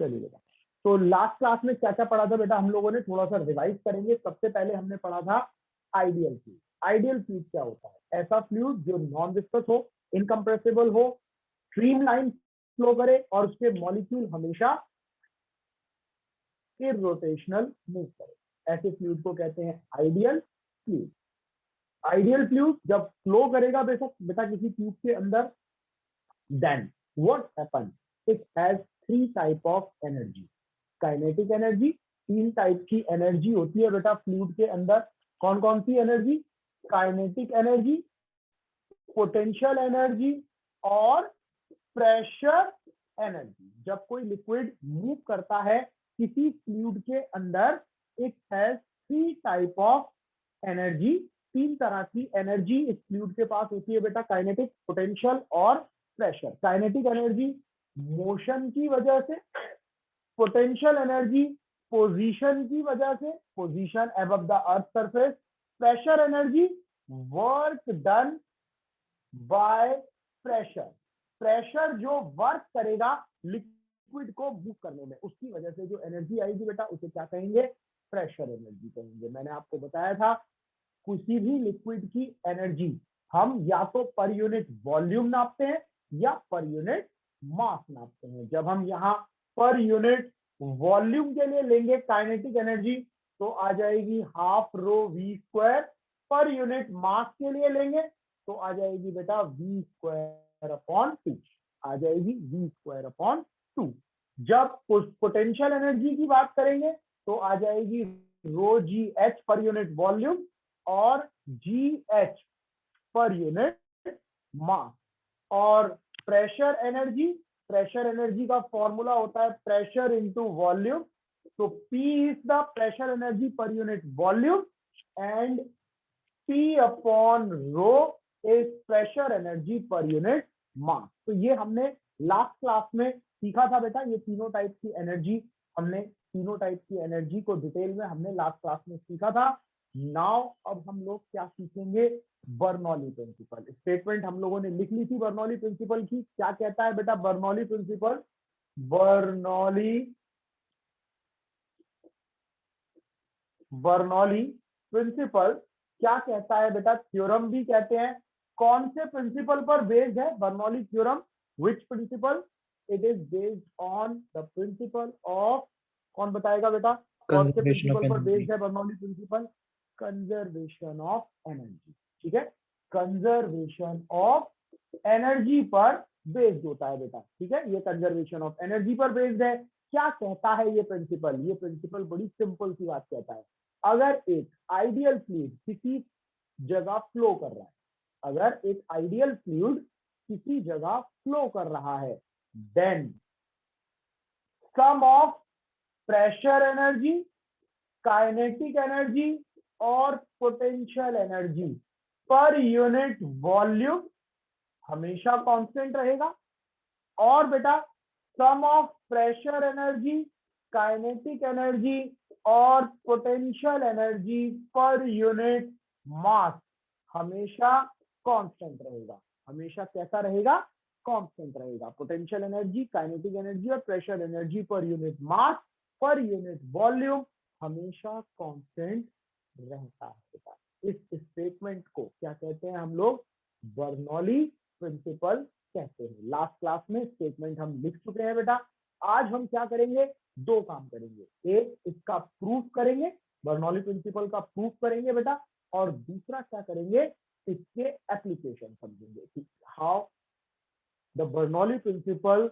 चलिए बेटा, तो लास्ट क्लास में क्या क्या पढ़ा था बेटा हम लोगों ने, थोड़ा सा रिवाइज करेंगे। सबसे पहले हमने पढ़ा था आइडियल फ्लूइड। आइडियल फ्लूइड क्या होता है? ऐसा फ्लूइड जो नॉन विस्कस हो, इनकम्प्रेसिबल हो, स्ट्रीमलाइन फ्लो करे और उसके मॉलिक्यूल हमेशा इररोटेशनल मूव करे। ऐसे फ्लूइड को कहते हैं आइडियल फ्लूइड। आइडियल फ्लूइड जब फ्लो करेगा बेशक बेटा किसी ट्यूब के अंदर, then what happens? It has three type of energy. Kinetic energy, तीन टाइप की एनर्जी होती है बेटा फ्लूइड के अंदर। कौन कौन सी energy? Kinetic energy, potential energy और प्रेशर एनर्जी। जब कोई लिक्विड मूव करता है किसी फ्लूइड के अंदर, it has three type of energy. तीन तरह की एनर्जी इस फ्लूइड के पास होती है बेटा, काइनेटिक, पोटेंशियल और प्रेशर। काइनेटिक एनर्जी मोशन की वजह से, पोटेंशियल एनर्जी पोजीशन की वजह से, position above the earth surface, pressure energy work done by pressure. Pressure जो वर्क करेगा लिक्विड को मूव करने में, उसकी वजह से जो एनर्जी आएगी बेटा उसे क्या कहेंगे? प्रेशर एनर्जी कहेंगे। मैंने आपको बताया था किसी भी लिक्विड की एनर्जी हम या तो पर यूनिट वॉल्यूम नापते हैं या पर यूनिट मास नापते हैं। जब हम यहाँ पर यूनिट वॉल्यूम के लिए लेंगे काइनेटिक एनर्जी तो आ जाएगी half rho we square. Per unit mass के लिए लेंगे तो आ जाएगी बेटा वी स्क्वायर अपॉन टू, आ जाएगी वी स्क्वायर अपॉन टू। जब पोटेंशियल एनर्जी की बात करेंगे तो आ जाएगी रो जी एच पर यूनिट वॉल्यूम और G H per unit mass. और प्रेशर एनर्जी, प्रेशर एनर्जी का फॉर्मूला होता है प्रेशर इनटू वॉल्यूम। तो P is the pressure energy per unit volume and P upon row is pressure energy per unit मास। तो ये हमने last class में सीखा था बेटा, ये तीनों टाइप की एनर्जी हमने, तीनों टाइप की एनर्जी को डिटेल में हमने लास्ट क्लास में सीखा था। नाउ अब हम लोग क्या सीखेंगे? Bernoulli principal. स्टेटमेंट हम लोगों ने लिख ली थी बर्नौली प्रिंसिपल की। क्या कहता है बेटा बर्नौली प्रिंसिपल? बर्नौली प्रिंसिपल क्या कहता है बेटा? थ्योरम भी कहते हैं। कौन से प्रिंसिपल पर बेस्ड है Bernoulli theorem? Which principle? It is based on the principle of, कौन बताएगा बेटा कौन से कंजर्वेशन ऑफ प्रिंसिपल पर एनर्जी। बेस्ड है Bernoulli principle? Conservation of energy. ठीक है, कंजर्वेशन ऑफ एनर्जी पर बेस्ड होता है बेटा। ठीक है, ये कंजर्वेशन ऑफ एनर्जी पर बेस्ड है। क्या कहता है ये प्रिंसिपल? ये प्रिंसिपल बड़ी सिंपल सी बात कहता है, अगर एक आइडियल फ्लूइड किसी जगह फ्लो कर रहा है, अगर एक आइडियल फ्लूइड किसी जगह फ्लो कर रहा है, then sum of pressure energy, kinetic energy और potential energy per unit volume हमेशा कांस्टेंट रहेगा। और बेटा sum of pressure energy, kinetic energy और potential energy per unit mass हमेशा कांस्टेंट रहेगा। हमेशा कैसा रहेगा? कांस्टेंट रहेगा। पोटेंशियल एनर्जी, काइनेटिक एनर्जी और pressure energy per unit mass per unit volume हमेशा कांस्टेंट रहता है बेटा। इस स्टेटमेंट को क्या कहते हैं हम लोग? बर्नौली प्रिंसिपल कहते हैं। लास्ट क्लास में स्टेटमेंट हम लिख चुके हैं बेटा। आज हम क्या करेंगे? दो काम करेंगे, एक इसका प्रूफ करेंगे, बर्नौली प्रिंसिपल का प्रूफ करेंगे बेटा, और दूसरा क्या करेंगे? इसके एप्लीकेशन समझेंगे कि how the Bernoulli principle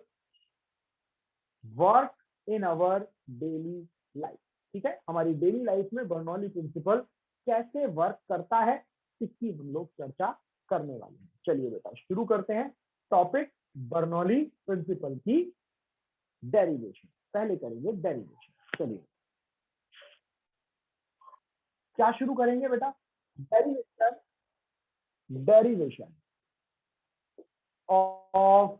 work in our daily life. ठीक है, हमारी डेली लाइफ में बर्नौली प्रिंसिपल कैसे वर्क करता है इसकी हम लोग चर्चा करने वाले हैं। चलिए बेटा शुरू करते हैं टॉपिक बर्नौली प्रिंसिपल की डेरिवेशन। पहले करेंगे डेरिवेशन। चलिए क्या शुरू करेंगे बेटा? Derivation, derivation of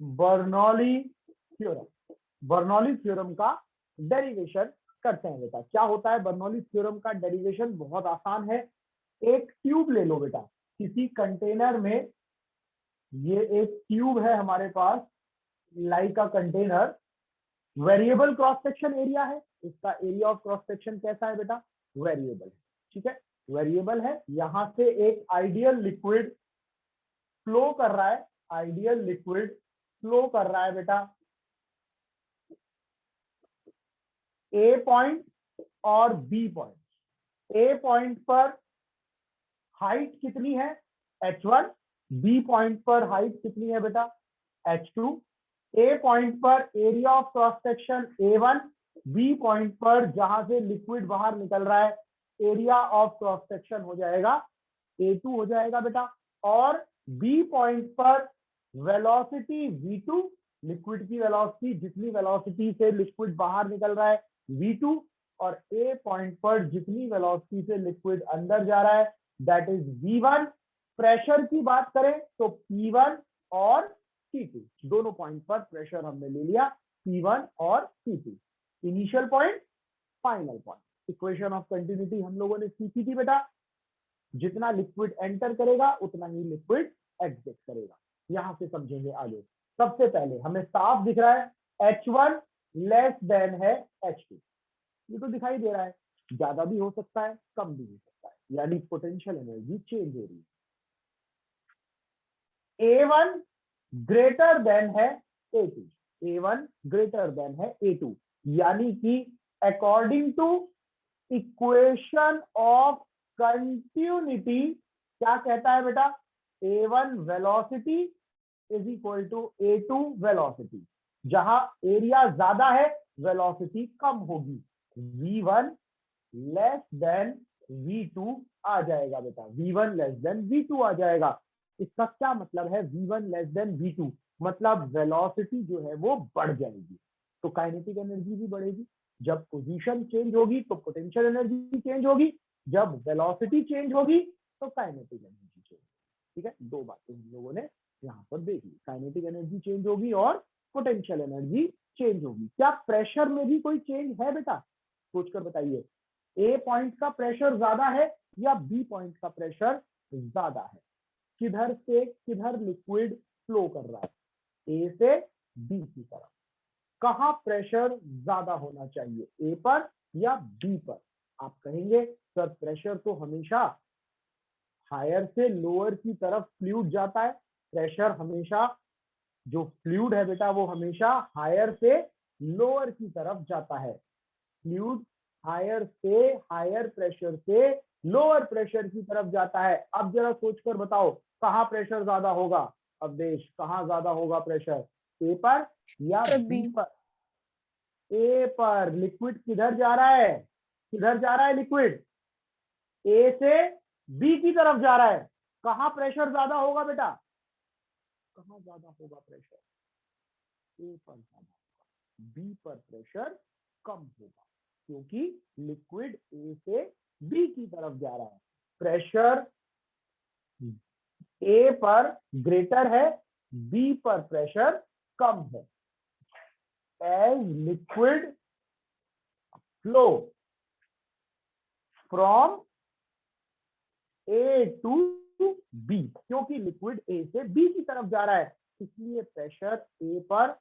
Bernoulli theorem. Bernoulli theorem का डेरिवेशन करते हैं बेटा। क्या होता है बर्नौली थ्योरम का डेरिवेशन? बहुत आसान है। एक ट्यूब ले लो बेटा, किसी कंटेनर में, ये एक ट्यूब है हमारे पास, लाई का container, variable cross section area है, इसका एरिया ऑफ क्रॉस सेक्शन कैसा है बेटा, वेरिएबल है, ठीक है, वेरिएबल है। यहां से एक आइडियल लिक्विड फ्लो कर रहा है, आइडियल लिक्विड फ्लो कर रहा है बेटा ए पॉइंट और बी पॉइंट। ए पॉइंट पर हाइट कितनी है h1, बी पॉइंट पर हाइट कितनी है बेटा h2। ए पॉइंट पर area of cross section A1, B point पर जहां से लिक्विड बाहर निकल रहा है एरिया ऑफ क्रॉस सेक्शन हो जाएगा A2 हो जाएगा बेटा। और बी पॉइंट पर वेलोसिटी V2, लिक्विड की वेलोसिटी, जितनी वेलोसिटी से लिक्विड बाहर निकल रहा है V2, और ए पॉइंट पर जितनी वेलोसिटी से लिक्विड अंदर जा रहा है दैट इज V1। प्रेशर की बात करें तो P1 और P2, दोनों पॉइंट पर प्रेशर हमने ले लिया P1 और P2। Initial point, final point. Equation of continuity हम लोगों ने सीखी थी बेटा, जितना लिक्विड एंटर करेगा उतना ही लिक्विड एग्जिट करेगा। यहां से समझेंगे आगे। सबसे पहले हमें साफ दिख रहा है H1 लेस देन है H2, ये तो दिखाई दे रहा है, ज्यादा भी हो सकता है कम भी हो सकता है, यानी पोटेंशियल एनर्जी चेंज हो रही है। A1 ग्रेटर देन है A2, A1 ग्रेटर देन है A2, यानी कि according to equation of continuity क्या कहता है बेटा, A1 velocity is equal to A2 velocity. जहां एरिया ज्यादा है वेलोसिटी कम होगी, V1 लेस देन V2 आ जाएगा बेटा, V1 लेस देन V2 आ जाएगा। इसका क्या मतलब है V1 लेस देन V2, मतलब वेलोसिटी जो है वो बढ़ जाएगी, तो काइनेटिक एनर्जी भी बढ़ेगी। जब पोजीशन चेंज होगी तो पोटेंशियल एनर्जी चेंज होगी, जब वेलोसिटी चेंज होगी तो काइनेटिक एनर्जी चेंज होगी। ठीक है, दो बातें हम लोगों ने यहाँ पर देखी, काइनेटिक एनर्जी चेंज होगी और पोटेंशियल एनर्जी चेंज होगी। क्या प्रेशर में भी कोई चेंज है बेटा, सोचकर बताइए। ए पॉइंट का प्रेशर ज्यादा है या बी पॉइंट का प्रेशर ज्यादा है, किधर से किधर लिक्विड फ्लो कर रहा है, ए से बी की तरफ, कहां प्रेशर ज्यादा होना चाहिए, ए पर या बी पर। आप कहेंगे सर प्रेशर तो हमेशा हायर से लोअर की तरफ फ्लूइड जाता है, प्रेशर हमेशा, जो फ्लूइड है बेटा वो हमेशा हायर से लोअर की तरफ जाता है, फ्लूइड हायर से, हायर प्रेशर से लोअर प्रेशर की तरफ जाता है। अब जरा सोचकर बताओ कहां प्रेशर ज्यादा होगा, अवधेश कहां ज्यादा होगा प्रेशर, ए पर या बी पर। ए पर। लिक्विड किधर जा रहा है, किधर जा रहा है लिक्विड, ए से बी की तरफ जा रहा है, कहां प्रेशर ज्यादा होगा बेटा, कहां ज्यादा होगा प्रेशर, ए पर ज्यादा होगा, बी पर प्रेशर कम होगा, क्योंकि लिक्विड ए से बी की तरफ जा रहा है। प्रेशर ए पर ग्रेटर है, बी पर प्रेशर कम है। As liquid flow from A to B, क्योंकि लिक्विड ए से बी की तरफ जा रहा है इसलिए प्रेशर ए पर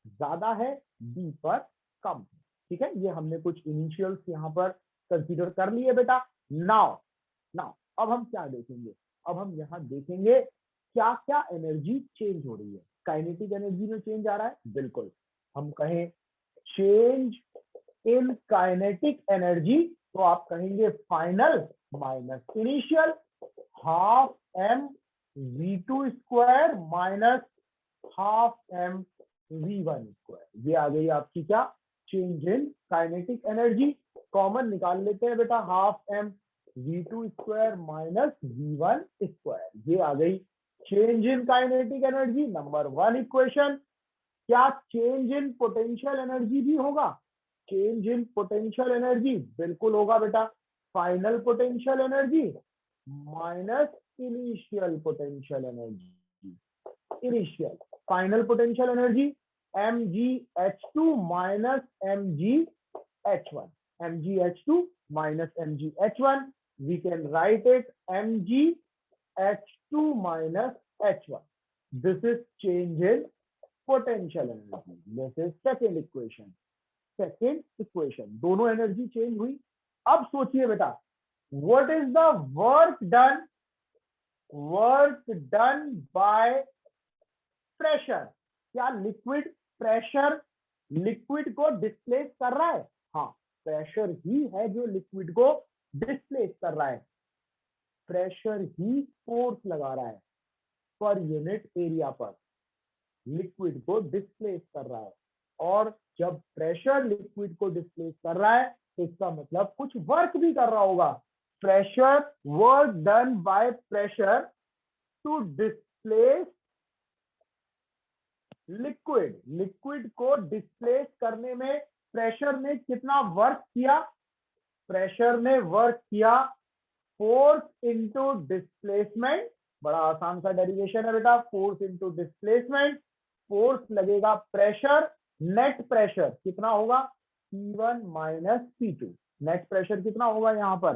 ज्यादा है, बी पर कम है। ठीक है, ये हमने कुछ इनिशियल्स यहाँ पर कंसीडर कर लिए बेटा। नाउ नाउ अब हम क्या देखेंगे, अब हम यहाँ देखेंगे क्या क्या एनर्जी चेंज हो रही है। काइनेटिक एनर्जी में चेंज आ रहा है, बिल्कुल। हम कहें चेंज इन काइनेटिक एनर्जी तो आप कहेंगे final minus initial, half m V2 square minus half m V1 square. ये आ गई आपकी क्या, change in kinetic energy. Common निकाल लेते हैं बेटा, half m V2 square minus V1 square, ये आ गई change in kinetic energy, number 1 equation. क्या चेंज इन पोटेंशियल एनर्जी भी होगा, चेंज इन पोटेंशियल एनर्जी बिल्कुल होगा बेटा। Final potential energy minus initial potential energy, initial final potential energy mgh2 minus mgh1, mgh2 minus mgh1, we can write it mgh2 minus h1, this is change in potential energy. This is second equation. Second equation, दोनों energy change हुई। अब सोचिए बेटा, what is the work done, work done by pressure. क्या liquid pressure liquid को displace कर रहा है? हाँ, प्रेशर ही है जो लिक्विड को डिस्प्लेस कर रहा है। प्रेशर ही फोर्स लगा रहा है पर यूनिट एरिया पर, लिक्विड को डिस्प्लेस कर रहा है। और जब प्रेशर लिक्विड को डिस्प्लेस कर रहा है तो इसका मतलब कुछ वर्क भी कर रहा होगा। Pressure, work done by pressure to displace liquid. Liquid को डिस्प्लेस करने में प्रेशर ने कितना वर्क किया? प्रेशर ने वर्क किया फोर्स इंटू डिस्प्लेसमेंट। बड़ा आसान सा डेरिवेशन है बेटा, फोर्स इंटू डिस्प्लेसमेंट। फोर्स लगेगा प्रेशर, नेट प्रेशर कितना होगा? P1 minus P2। Net pressure कितना होगा यहाँ पर?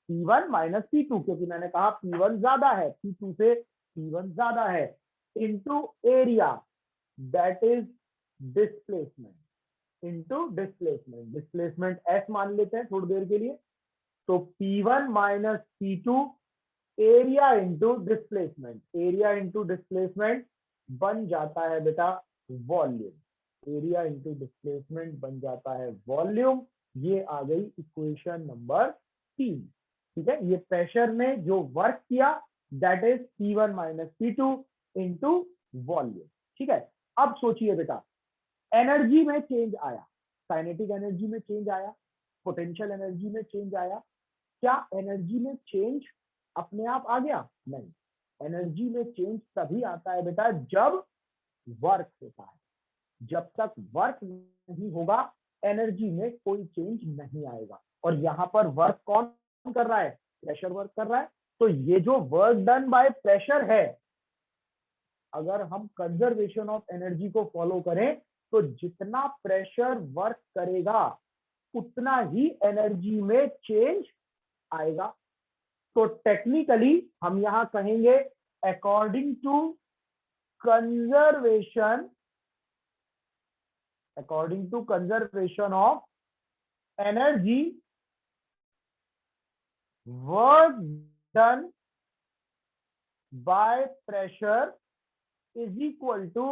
P1 माइनस P2, क्योंकि मैंने कहा P1 ज्यादा है, P2 से P1 ज्यादा है, into area that is displacement, into displacement. Displacement S मान लेते हैं थोड़ी देर के लिए। तो P1 minus P2 area into displacement, area into displacement बन जाता है बेटा वॉल्यूम। एरिया इंटू डिस्प्लेसमेंट बन जाता है वॉल्यूम। ये आ गई इक्वेशन नंबर 3। ठीक है, ये प्रेशर ने जो वर्क किया that is P1 minus P2 into volume. ठीक है, अब सोचिए बेटा, एनर्जी में चेंज आया, काइनेटिक एनर्जी में चेंज आया, पोटेंशियल एनर्जी में चेंज आया। क्या एनर्जी में चेंज अपने आप आ गया? नहीं, एनर्जी में चेंज तभी आता है बेटा जब वर्क होता है। जब तक वर्क नहीं होगा एनर्जी में कोई चेंज नहीं आएगा। और यहां पर वर्क कौन कर रहा है? प्रेशर वर्क कर रहा है। तो ये जो वर्क डन बाय प्रेशर है, अगर हम कंजर्वेशन ऑफ एनर्जी को फॉलो करें तो जितना प्रेशर वर्क करेगा उतना ही एनर्जी में चेंज आएगा। तो टेक्निकली हम यहां कहेंगे according to conservation, according to conservation of energy, work done by pressure is equal to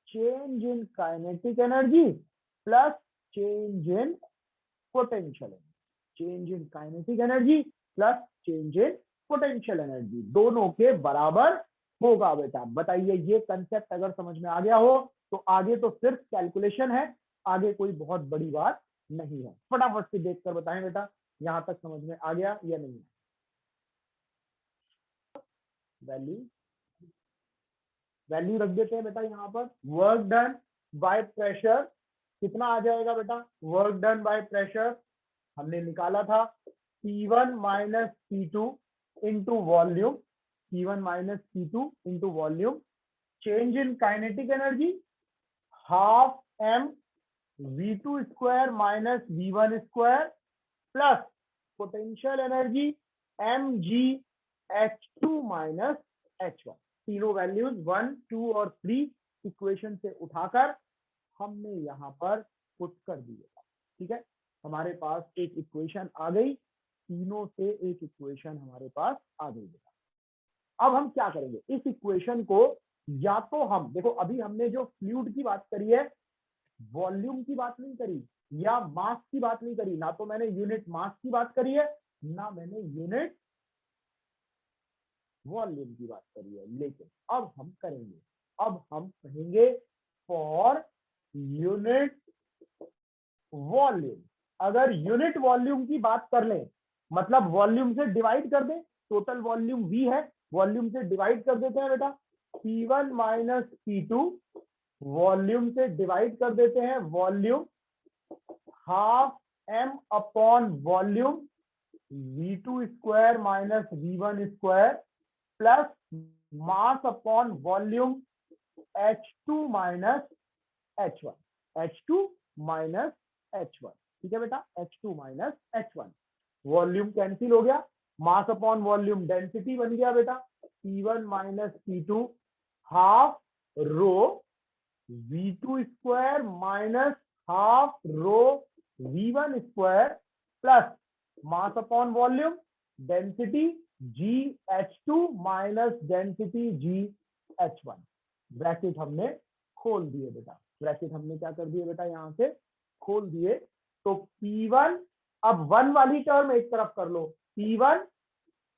change in kinetic energy plus change in potential energy. Change in kinetic energy plus change in potential energy दोनों के बराबर होगा बेटा। बताइए, ये concept अगर समझ में आ गया हो तो आगे तो सिर्फ कैलकुलेशन है, आगे कोई बहुत बड़ी बात नहीं है। फटाफट से देखकर बताएं बेटा, यहां तक समझ में आ गया या नहीं? वैल्यू वैल्यू रख देते हैं बेटा यहाँ पर। वर्क डन बाय प्रेशर कितना आ जाएगा बेटा? वर्क डन बाय प्रेशर हमने निकाला था P1 minus P2 into volume, P1 minus P2 into volume. Change in kinetic energy half m V2 square minus V1 square plus potential energy mg H2 minus H1। तीनों values 1, 2 और 3 equation से उठाकर हमने यहाँ पर पुट कर दिया। ठीक है, हमारे पास एक इक्वेशन आ गई, तीनों से एक इक्वेशन हमारे पास आ गई। अब हम क्या करेंगे, इस इक्वेशन को या तो हम देखो, अभी हमने जो फ्लूइड की बात करी है, वॉल्यूम की बात नहीं करी या मास की बात नहीं करी, ना तो मैंने यूनिट मास की बात करी है ना मैंने यूनिट वॉल्यूम की बात करी है। लेकिन अब हम करेंगे, अब हम कहेंगे फॉर यूनिट वॉल्यूम। अगर यूनिट वॉल्यूम की बात कर लें, मतलब वॉल्यूम से डिवाइड कर दें, टोटल वॉल्यूम V है, वॉल्यूम से डिवाइड कर देते हैं बेटा P1 माइनस P2, वॉल्यूम से डिवाइड कर देते हैं volume, half m upon volume V2 square minus V1 square plus mass upon volume H2 minus H1, H2 minus H1। ठीक है बेटा, H2 minus H1। Volume cancel हो गया, मास अपॉन वॉल्यूम डेंसिटी बन गया बेटा P1 minus P2 half rho V2 square minus half rho V1 square plus mass upon volume density GH2 minus density GH1। Bracket हमने खोल दिए बेटा, bracket हमने क्या कर दिए बेटा, यहां से खोल दिए। तो P1, अब 1 वाली टर्म एक तरफ कर लो, P1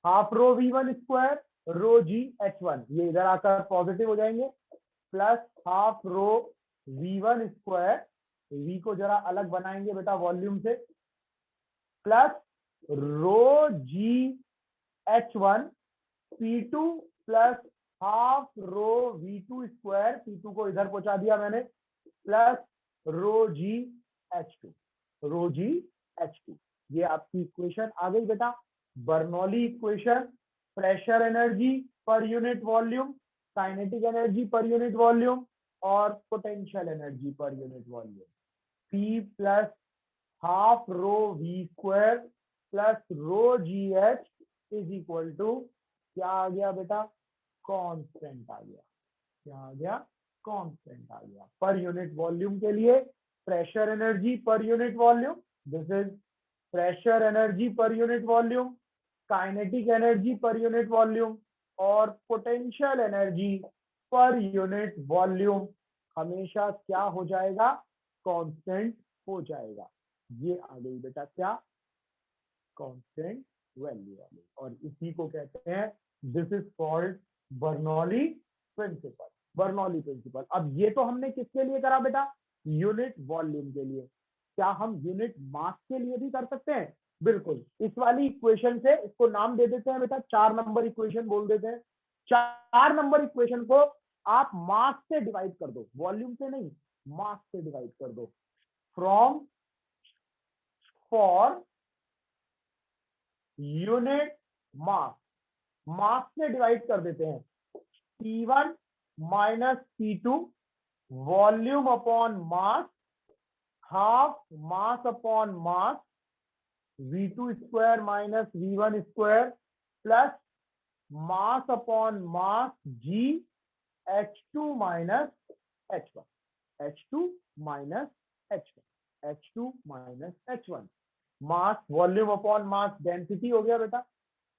half rho V1 square रो GH1, ये इधर आकर पॉजिटिव हो जाएंगे, plus half rho V1 square, V को जरा अलग बनाएंगे बेटा वॉल्यूम से, प्लस रो GH1 P2 plus half rho V2 square, P2 को इधर पहुंचा दिया मैंने, प्लस रो GH2, रो GH2। ये आपकी इक्वेशन आ गई बेटा, Bernoulli equation, pressure energy per unit volume, kinetic energy per unit volume और potential energy per unit volume. P plus half rho V square plus rho GH is equal to क्या आ गया बेटा, कांस्टेंट आ गया। क्या आ गया, कांस्टेंट आ गया। पर यूनिट वॉल्यूम के लिए pressure energy per unit volume, this is pressure energy per unit volume, kinetic energy per unit volume और potential energy per unit volume हमेशा क्या हो जाएगा, कांस्टेंट हो जाएगा। ये आ गई बेटा क्या, कांस्टेंट वैल्यू वाली, और इसी को कहते हैं, this is called Bernoulli principle. Bernoulli principle. अब ये तो हमने किसके लिए करा बेटा, यूनिट वॉल्यूम के लिए। क्या हम यूनिट मास के लिए भी कर सकते हैं? बिल्कुल। इस वाली इक्वेशन से इसको नाम दे देते हैं बेटा, 4 नंबर इक्वेशन बोल देते हैं। 4 नंबर इक्वेशन को आप मास से डिवाइड कर दो, वॉल्यूम से नहीं, मास से डिवाइड कर दो। फ्रॉम फॉर यूनिट मास, मास से डिवाइड कर देते हैं, P1 minus P2 volume upon mass, half mass upon mass, V2 square minus V1 square plus mass upon mass GH2 minus H1, H2 minus H1, H2 minus H1। Mass volume upon mass density हो गया बेटा,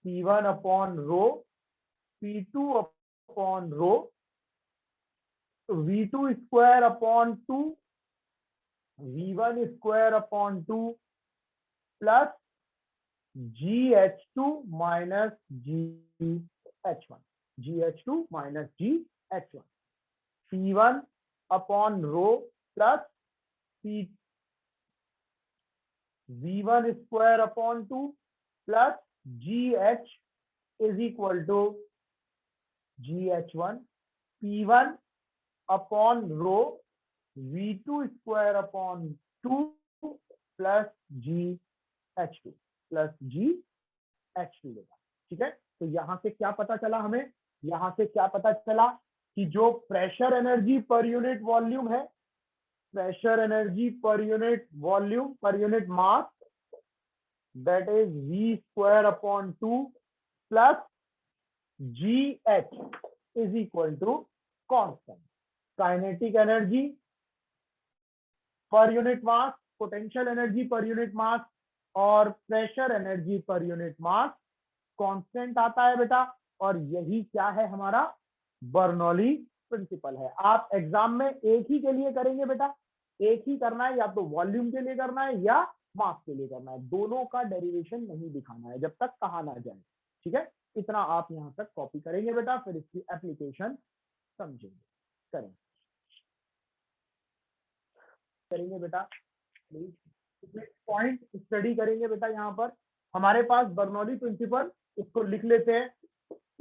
P1 upon row, P2 upon rho, V2 square upon 2, V1 square upon 2 plus GH2 minus GH1, GH2 minus GH1, P1 upon rho plus V1 square upon 2 plus GH is equal to GH1, P1 upon rho V2 square upon 2 plus GH2 plus GH2 देगा। ठीक है, तो यहां से क्या पता चला हमें, यहां से क्या पता चला कि जो pressure energy per unit volume है, pressure energy per unit volume per unit mass, that is V square upon 2 plus GH is equal to constant. Kinetic energy per unit mass, potential energy per unit mass और pressure energy per unit mass constant आता है बेटा, और यही क्या है हमारा Bernoulli principal है। आप एग्जाम में एक ही के लिए करेंगे बेटा, एक ही करना है, या तो वॉल्यूम के लिए करना है या मास के लिए करना है, दोनों का डेरिवेशन नहीं दिखाना है जब तक कहा ना जाए। ठीक है, इतना आप यहां तक कॉपी करेंगे बेटा, फिर इसकी एप्लीकेशन समझेंगे, करेंगे बेटा। पॉइंट स्टडी करेंगे बेटा, यहाँ पर हमारे पास बर्नौली प्रिंसिपल, इसको लिख लेते हैं,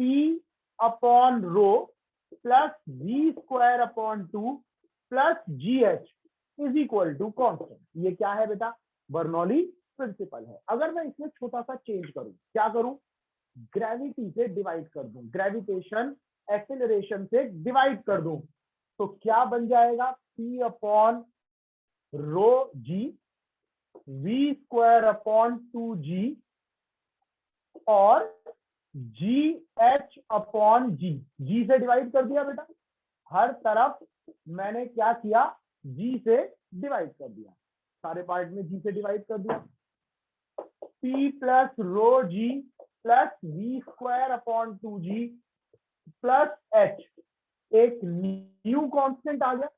P upon rho plus V square upon 2 plus GH is equal to constant. ये क्या है बेटा, बर्नौली प्रिंसिपल है। अगर मैं इसमें छोटा सा चेंज करूं, क्या करूं, ग्रेविटी से डिवाइड कर दूं, ग्रेविटेशन एक्सेलरेशन से डिवाइड कर दूं, तो क्या बन जाएगा, P अपॉन रो G, V square upon 2G और GH अपॉन G, G से डिवाइड कर दिया बेटा, हर तरफ मैंने क्या किया, जी से डिवाइड कर दिया, सारे पार्ट में जी से डिवाइड कर दिया। P plus rho g plus v square upon 2g plus h, एक न्यू कांस्टेंट आ गया,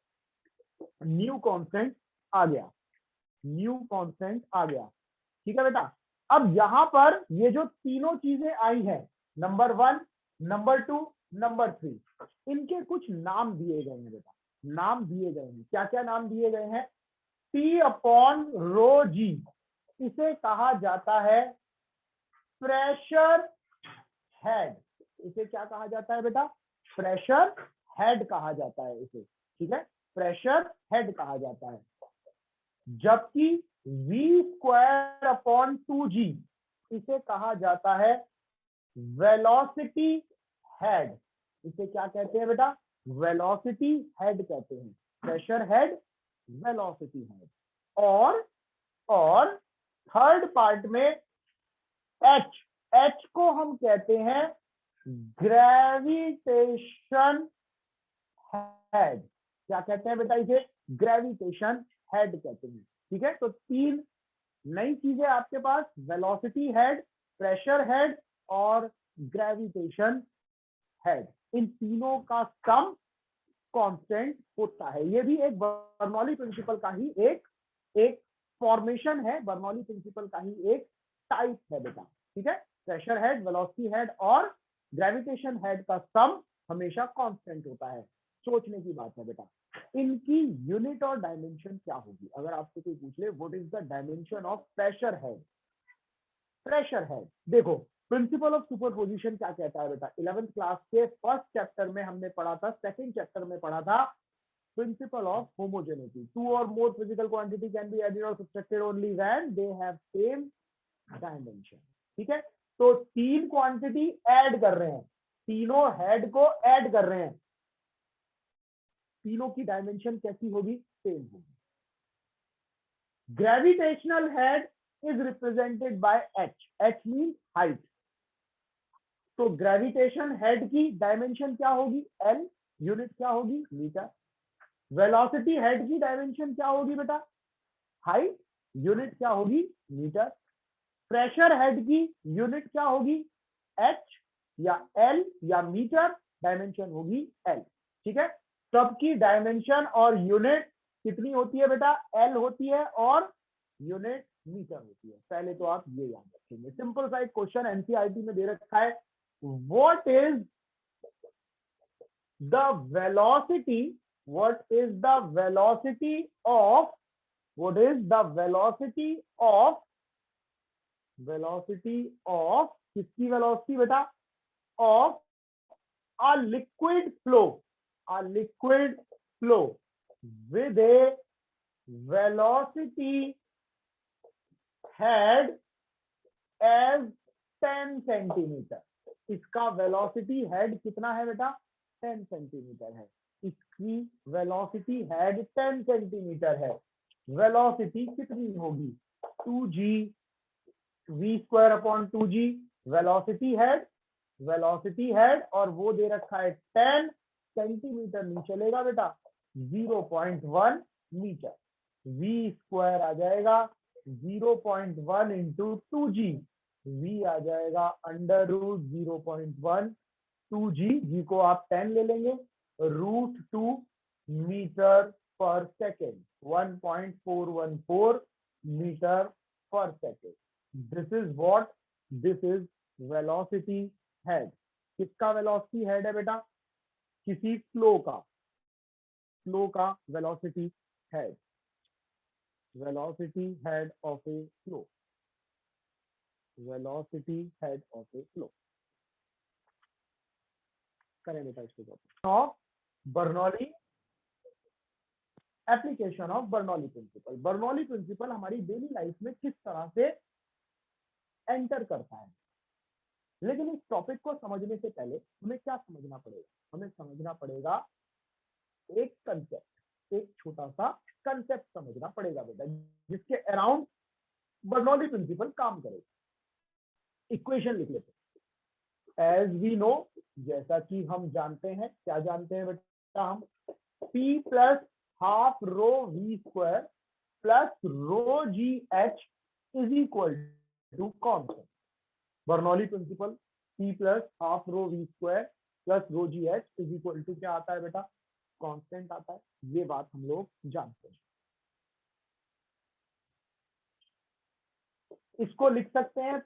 न्यू कांस्टेंट आ गया, न्यू कांस्टेंट आ गया। ठीक है बेटा, अब यहां पर ये जो तीनों चीजें आई हैं, नंबर 1, नंबर 2, नंबर 3, इनके कुछ नाम दिए गए हैं बेटा, नाम दिए गए हैं। क्या क्या नाम दिए गए हैं? P अपॉन रो जी, इसे कहा जाता है प्रेशर हेड। इसे क्या कहा जाता है बेटा? प्रेशर हेड कहा जाता है इसे। ठीक है, प्रेशर हेड कहा जाता है। जबकि v स्क्वायर अपॉन 2g, इसे कहा जाता है वेलोसिटी हेड। इसे क्या कहते हैं बेटा? वेलोसिटी हेड कहते हैं। Pressure head, velocity head. और थर्ड पार्ट में एच को हम कहते हैं ग्रेविटेशन हेड। क्या कहते हैं बेटा इसे? ग्रेविटेशन हेड कहते हैं। ठीक है, तो तीन नई चीजें आपके पास, वेलोसिटी हेड, प्रेशर हेड और ग्रेविटेशन हेड। इन तीनों का सम कांस्टेंट होता है। ये भी एक बर्नौली प्रिंसिपल का ही एक फॉर्मेशन है, बर्नौली प्रिंसिपल का ही एक टाइप है बेटा। ठीक है, प्रेशर हेड, वेलोसिटी हेड और ग्रेविटेशन हेड का सम हमेशा कांस्टेंट होता है। सोचने की बात है बेटा, इनकी यूनिट और डायमेंशन क्या होगी? अगर आपसे कोई पूछ ले what is the dimension of pressure head, pressure head, देखो प्रिंसिपल ऑफ सुपरपोजिशन क्या कहता है बेटा? 11th क्लास के फर्स्ट चैप्टर में हमने पढ़ा था, सेकंड चैप्टर में पढ़ा था प्रिंसिपल ऑफ होमोजेनिटी। टू और more physical quantity can be added और subtracted only when they have same dimension. ठीक है, तो तीन क्वांटिटी ऐड कर रहे हैं, तीनों हेड को ऐड कर रहे हैं, तीनों की डायमेंशन कैसी होगी? सेम होगी। Gravitational head is represented by H, H mean height. तो ग्रेविटेशन हेड की डायमेंशन क्या होगी? एल, यूनिट क्या होगी? मीटर। वेलोसिटी हेड की डायमेंशन क्या होगी बेटा? हाइट, यूनिट क्या होगी? मीटर। प्रेशर हेड की यूनिट क्या होगी? एच या एल या मीटर, डायमेंशन होगी एल। ठीक है, सबकी डायमेंशन और यूनिट कितनी होती है बेटा? एल होती है और यूनिट मीटर होती है। पहले तो आप ये याद रखेंगे। सिंपल सा एक क्वेश्चन एनसीईआरटी में दे रखा है, what is the velocity, what is the velocity of, what is the velocity of किसकी वेलोसिटी बेटा? of a liquid flow with a velocity head as 10 centimetre. इसका वेलोसिटी हेड कितना है बेटा? 10 सेंटीमीटर है। इसकी वेलोसिटी हेड 10 सेंटीमीटर है। Velocity कितनी होगी? 2g v square upon 2g, velocity head और वो दे रखा है 10 सेंटीमीटर, नहीं चलेगा बेटा, 0.1 मीटर। v स्क्वायर आ जाएगा 0.1 इंटू 2g, v आ जाएगा अंडर रूट 0.1 2g, जी को आप 10 ले लेंगे, √2 मीटर पर सेकेंड, 1.414 मीटर पर second. This is what, this is velocity head. किसका वेलोसिटी हेड है बेटा? किसी फ्लो का velocity head, velocity head of a flow, velocity head of a flow. करें बेटा इसको of Bernoulli, application of Bernoulli principle. Bernoulli principle हमारी daily life में किस तरह से एंटर करता है। लेकिन इस टॉपिक को समझने से पहले हमें क्या समझना पड़ेगा? हमें समझना पड़ेगा एक कंसेप्ट, एक छोटा सा कंसेप्ट समझना पड़ेगा बेटा, जिसके अराउंड बर्नौली प्रिंसिपल काम करेगा। इक्वेशन लिख लेते हैं। एज वी नो, जैसा कि हम जानते हैं, क्या जानते हैं बेटा? Term P plus half rho we square plus rho ji h is equal to constant. Bernoulli principle, P plus half rho we square plus rho ji h is equal to क्या आता है बेटा? कांस्टेंट आता है। ये बात हम लोग जानते हैं। इसको लिख सकते हैं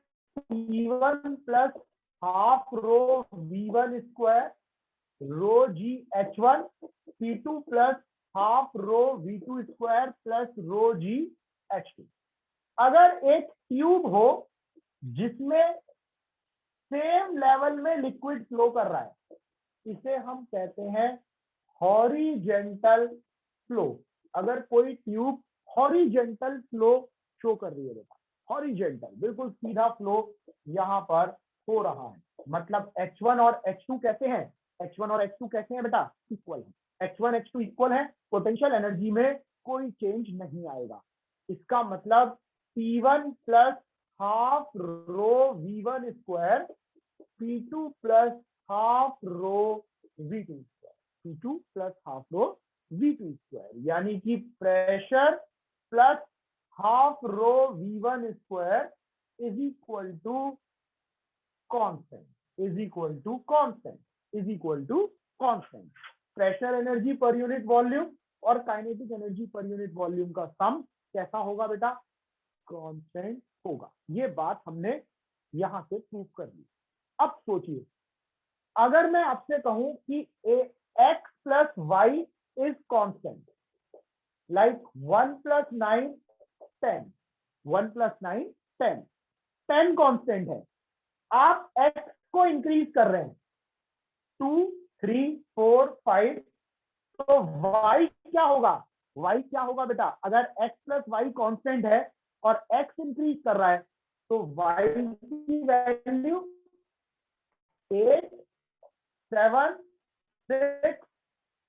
P1 plus half rho V1 square rho G H1 P2 plus half rho V2 square plus rho G H2। अगर एक ट्यूब हो जिसमें सेम लेवल में लिक्विड फ्लो कर रहा है, इसे हम कहते हैं हॉरिजेंटल फ्लो। अगर कोई ट्यूब हॉरिजेंटल फ्लो शो कर रही है बेटा, हॉरिजेंटल बिल्कुल सीधा फ्लो यहां पर हो रहा है, मतलब H1 और H2 कैसे हैं? H1 और H2 कैसे हैं बेटा? इक्वल है। H1 H2 इक्वल है, पोटेंशियल एनर्जी में कोई चेंज नहीं आएगा। इसका मतलब P1 plus half rho V1 square P2 plus half rho V2 square, P2 plus half rho V2 square, यानी कि pressure plus half rho V1 square is equal to constant, is equal to constant, is equal to constant. Pressure energy per unit volume और kinetic energy per unit volume का sum कैसा होगा बेटा? Constant होगा। ये बात हमने यहां से प्रूव कर ली। अब सोचिए, अगर मैं आपसे कहूं कि x plus y is constant, like 1 plus 9 10, 1 plus 9 10, 10 constant है। आप x को इंक्रीज कर रहे हैं 2 3 4 5, तो y क्या होगा? y क्या होगा बेटा? अगर x प्लस वाई कॉन्स्टेंट है और x इंक्रीज कर रहा है तो y की वैल्यू 8 7 6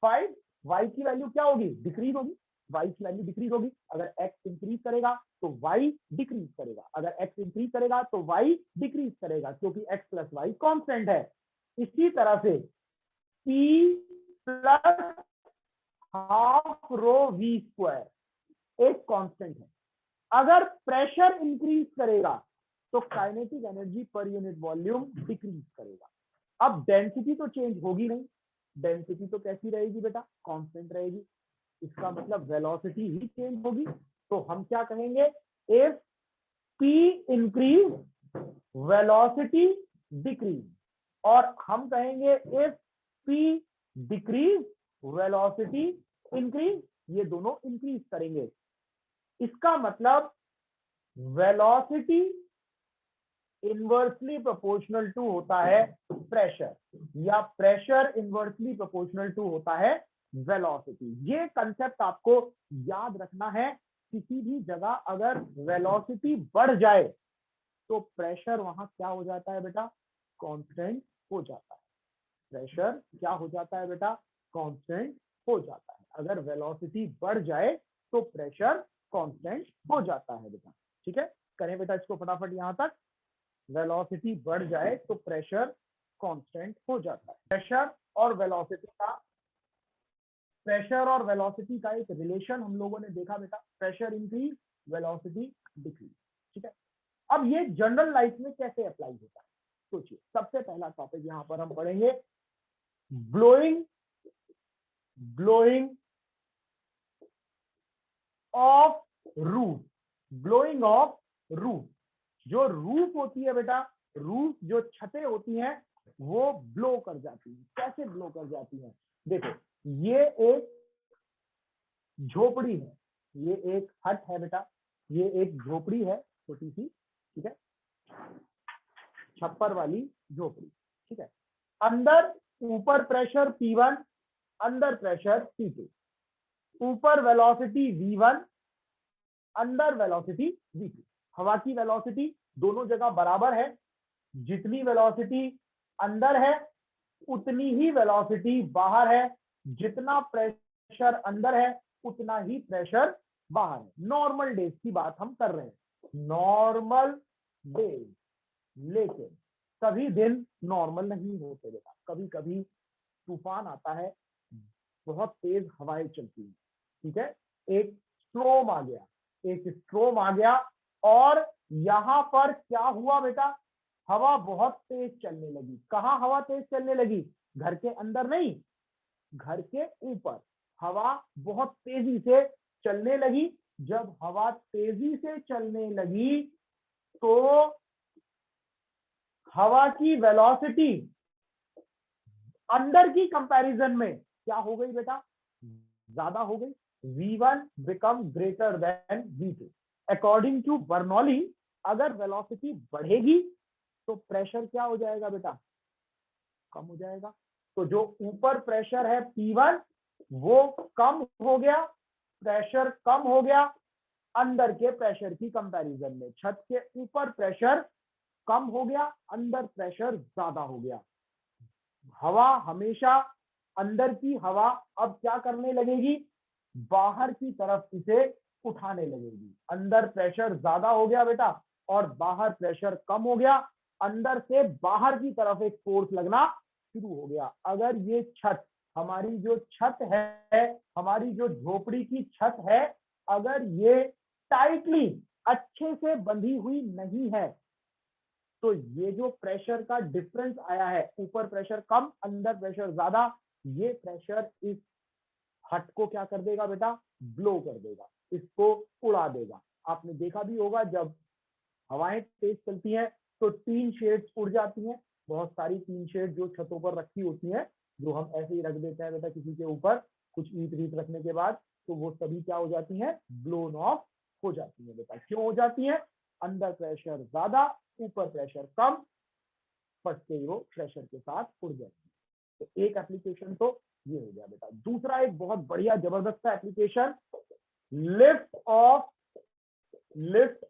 5, y की वैल्यू क्या होगी? डिक्रीज होगी। y की वैल्यू डिक्रीज होगी। अगर x इंक्रीज करेगा तो y डिक्रीज करेगा, अगर x इंक्रीज करेगा तो y डिक्रीज करेगा, क्योंकि x प्लस वाई कॉन्स्टेंट है। इसी तरह से P plus half rho we square एक कांस्टेंट है। अगर प्रेशर इंक्रीज करेगा तो kinetic energy per unit volume decrease करेगा। अब डेंसिटी तो चेंज होगी नहीं, डेंसिटी तो कैसी रहेगी बेटा? कांस्टेंट रहेगी। इसका मतलब वेलोसिटी ही चेंज होगी। तो हम क्या कहेंगे? If P increase velocity decrease, और हम कहेंगे if P decrease velocity increase, ये दोनों इंक्रीज करेंगे। इसका मतलब वेलोसिटी इनवर्सली प्रोपोर्शनल टू होता है प्रेशर, या प्रेशर इनवर्सली प्रोपोर्शनल टू होता है वेलोसिटी। ये कंसेप्ट आपको याद रखना है। किसी भी जगह अगर वेलोसिटी बढ़ जाए तो प्रेशर वहां क्या हो जाता है बेटा? कांस्टेंट हो जाता है। प्रेशर क्या हो जाता है बेटा? कांस्टेंट हो जाता है। अगर वेलोसिटी बढ़ जाए तो प्रेशर कांस्टेंट हो जाता है बेटा। ठीक है, करें बेटा इसको फटाफट। यहां तक वेलोसिटी बढ़ जाए तो प्रेशर कांस्टेंट हो जाता है। प्रेशर और वेलोसिटी का एक रिलेशन हम लोगों ने देखा बेटा, प्रेशर इंक्रीज वेलोसिटी डिक्रीज। ठीक है, अब ये जनरल लाइफ में कैसे अप्लाई होता है? सोचिए, सबसे पहला टॉपिक यहां पर हम पढ़ेंगे blowing of roof. Blowing of roof, जो रूफ होती है बेटा, रूफ जो छतें होती हैं वो ब्लो कर जाती हैं। कैसे ब्लो कर जाती हैं? देखो, ये एक झोपड़ी है, ये एक हट है बेटा, ये एक झोपड़ी है छोटी सी, ठीक है, छप्पर वाली झोपड़ी। ठीक है, अंदर ऊपर प्रेशर P1, अंदर प्रेशर P2, ऊपर वेलोसिटी V1, अंदर वेलोसिटी V2। हवा की वेलोसिटी दोनों जगह बराबर है। जितनी वेलोसिटी अंदर है उतनी ही वेलोसिटी बाहर है। जितना प्रेशर अंदर है उतना ही प्रेशर बाहर है। नॉर्मल डेज की बात हम कर रहे हैं, नॉर्मल डेज। लेकिन सभी दिन नॉर्मल नहीं होते बेटा, कभी कभी तूफान आता है, बहुत तेज हवाएं चलती हैं, ठीक है। एक स्ट्रोम आ गया, एक स्ट्रोम आ गया, और यहां पर क्या हुआ बेटा, हवा बहुत तेज चलने लगी। कहाँ हवा तेज चलने लगी? घर के अंदर नहीं, घर के ऊपर हवा बहुत तेजी से चलने लगी। जब हवा तेजी से चलने लगी तो हवा की वेलोसिटी अंदर की कंपैरिजन में क्या हो गई बेटा, ज्यादा हो गई। v1 become greater than v2। According to Bernoulli, अगर वेलोसिटी बढ़ेगी तो प्रेशर क्या हो जाएगा बेटा, कम हो जाएगा। तो जो ऊपर प्रेशर है P1 वो कम हो गया, प्रेशर कम हो गया अंदर के प्रेशर की कंपैरिजन में। छत के ऊपर प्रेशर कम हो गया, अंदर प्रेशर ज्यादा हो गया। हवा हमेशा, अंदर की हवा अब क्या करने लगेगी, बाहर की तरफ इसे उठाने लगेगी। अंदर प्रेशर ज्यादा हो गया बेटा और बाहर प्रेशर कम हो गया। अंदर से बाहर की तरफ एक फोर्स लगना शुरू हो गया। अगर ये छत, हमारी जो छत है, हमारी जो झोपड़ी की छत है, अगर ये टाइटली अच्छे से बंधी हुई नहीं है तो ये जो प्रेशर का डिफरेंस आया है, ऊपर प्रेशर कम अंदर प्रेशर ज्यादा, ये प्रेशर इस हट को क्या कर देगा बेटा, ब्लो कर देगा, इसको उड़ा देगा। आपने देखा भी होगा जब हवाएं तेज चलती हैं तो टीन शेड्स उड़ जाती हैं। बहुत सारी टीन शेड जो छतों पर रखी होती हैं, जो हम ऐसे ही रख देते हैं बेटा किसी के ऊपर, कुछ ईंट वीट रखने के बाद, तो वो सभी क्या हो जाती हैं, ब्लोन ऑफ हो जाती है बेटा। क्यों हो जाती है? अंदर प्रेशर ज्यादा, ऊपर प्रेशर कम, फटते ही वो प्रेशर के साथ उड़ जाती है। तो एक एप्लीकेशन तो ये हो गया बेटा। दूसरा एक बहुत बढ़िया जबरदस्त application, lift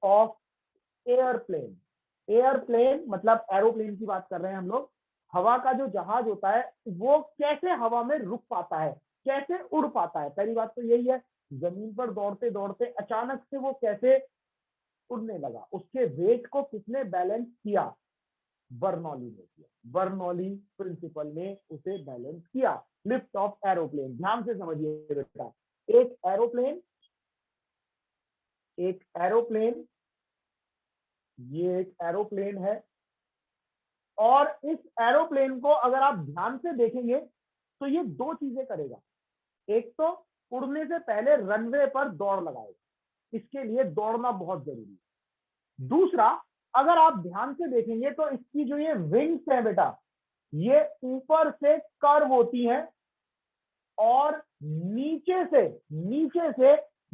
off airplane. Airplane मतलब एरोप्लेन की बात कर रहे हैं हम लोग। हवा का जो जहाज होता है वो कैसे हवा में रुक पाता है, कैसे उड़ पाता है? पहली बात तो यही है, जमीन पर दौड़ते दौड़ते अचानक से वो कैसे उड़ने लगा, उसके वेट को किसने बैलेंस किया? बर्नौली ने किया। बर्नौली प्रिंसिपल ने उसे बैलेंस किया। लिफ्ट ऑफ एरोप्लेन, ध्यान से समझिए बेटा। एक एरोप्लेन, एक एरोप्लेन, ये एक एरोप्लेन है, और इस एरोप्लेन को अगर आप ध्यान से देखेंगे तो ये दो चीजें करेगा। एक तो उड़ने से पहले रनवे पर दौड़ लगाएगा, इसके लिए दौड़ना बहुत जरूरी है। दूसरा, अगर आप ध्यान से देखेंगे तो इसकी जो ये विंग्स है बेटा, ये ऊपर से कर्व होती हैं और नीचे से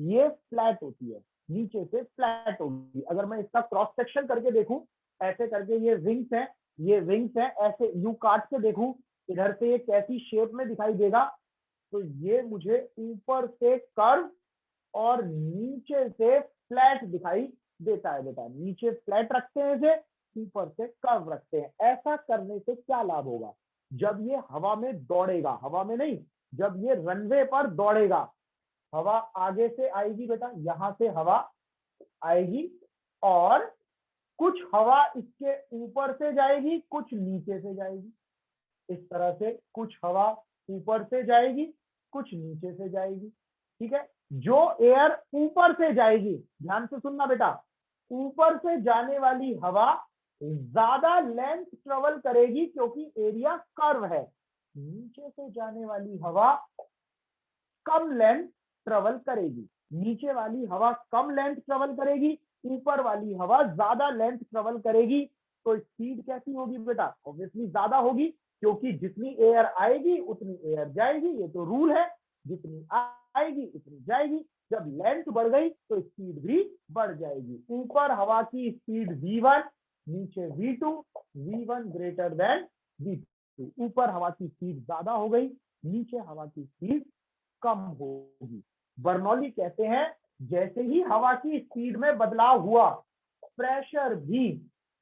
ये फ्लैट होती है, नीचे से फ्लैट होगी। अगर मैं इसका क्रॉस सेक्शन करके देखूं, ऐसे करके ये विंग्स हैं, ये विंग्स हैं, ऐसे यू काट के देखूं इधर से ये कैसी शेप में दिखाई देगा, तो ये मुझे ऊपर से कर्व और नीचे से फ्लैट दिखाई देता है बेटा। नीचे फ्लैट रखते हैं इसे, ऊपर से कर्व रखते हैं। ऐसा करने से क्या लाभ होगा? जब ये हवा में दौड़ेगा, हवा में नहीं, जब ये रनवे पर दौड़ेगा, हवा आगे से आएगी बेटा, यहां से हवा आएगी और कुछ हवा इसके ऊपर से जाएगी, कुछ नीचे से जाएगी। इस तरह से कुछ हवा ऊपर से जाएगी, कुछ नीचे से जाएगी, ठीक है। जो एयर ऊपर से जाएगी, ध्यान से सुनना बेटा, ऊपर से जाने वाली हवा ज्यादा लेंथ ट्रेवल करेगी क्योंकि एरिया कर्व है। नीचे से जाने वाली हवा कम लेंथ ट्रेवल करेगी। नीचे वाली हवा कम लेंथ ट्रेवल करेगी, ऊपर वाली हवा ज्यादा लेंथ ट्रेवल करेगी। तो स्पीड कैसी होगी बेटा? ऑब्वियसली ज्यादा होगी, क्योंकि जितनी एयर आएगी उतनी एयर जाएगी, ये तो रूल है। जितनी आएगी उतनी जाएगी। जब लेंथ बढ़ गई तो स्पीड भी बढ़ जाएगी। ऊपर हवा की स्पीड v1, नीचे v2, v1 greater than v2। ऊपर हवा की स्पीड ज्यादा हो गई, नीचे हवा की स्पीड कम होगी। बर्नौली कहते हैं जैसे ही हवा की स्पीड में बदलाव हुआ, प्रेशर भी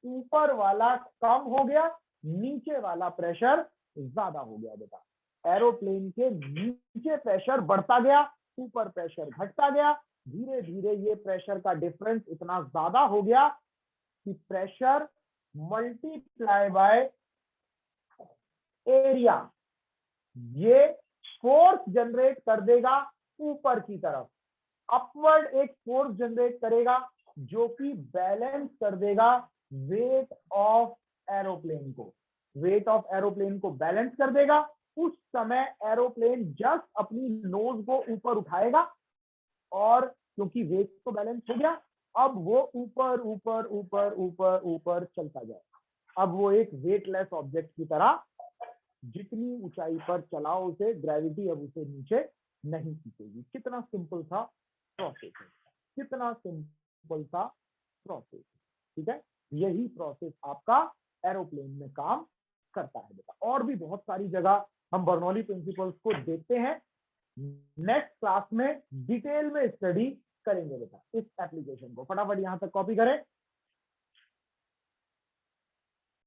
ऊपर वाला कम हो गया, नीचे वाला प्रेशर ज्यादा हो गया बेटा। एरोप्लेन के नीचे प्रेशर बढ़ता गया, ऊपर प्रेशर घटता गया। धीरे धीरे ये प्रेशर का डिफरेंस इतना ज्यादा हो गया कि प्रेशर मल्टीप्लाई बाय एरिया, ये फोर्स जनरेट कर देगा ऊपर की तरफ, अपवर्ड एक फोर्स जनरेट करेगा जो कि बैलेंस कर देगा वेट ऑफ एरोप्लेन को, वेट ऑफ एरोप्लेन को बैलेंस कर देगा। उस समय एरोप्लेन जस्ट अपनी नोज को ऊपर उठाएगा और क्योंकि वेट तो बैलेंस हो गया, अब वो ऊपर ऊपर ऊपर ऊपर ऊपर चलता जाएगा। अब वो एक वेटलेस ऑब्जेक्ट की तरह जितनी ऊंचाई पर चलाओ उसे, ग्रेविटी अब उसे नीचे नहीं खींचेगी। कितना सिंपल सा प्रोसेस है, कितना सिंपल सा प्रोसेस, ठीक है। यही प्रोसेस आपका एरोप्लेन में काम करता है बेटा। और भी बहुत सारी जगह हम बर्नौली प्रिंसिपल्स को देखते हैं, नेक्स्ट क्लास में डिटेल में स्टडी करेंगे बेटा इस एप्लीकेशन को। फटाफट यहां तक कॉपी करें।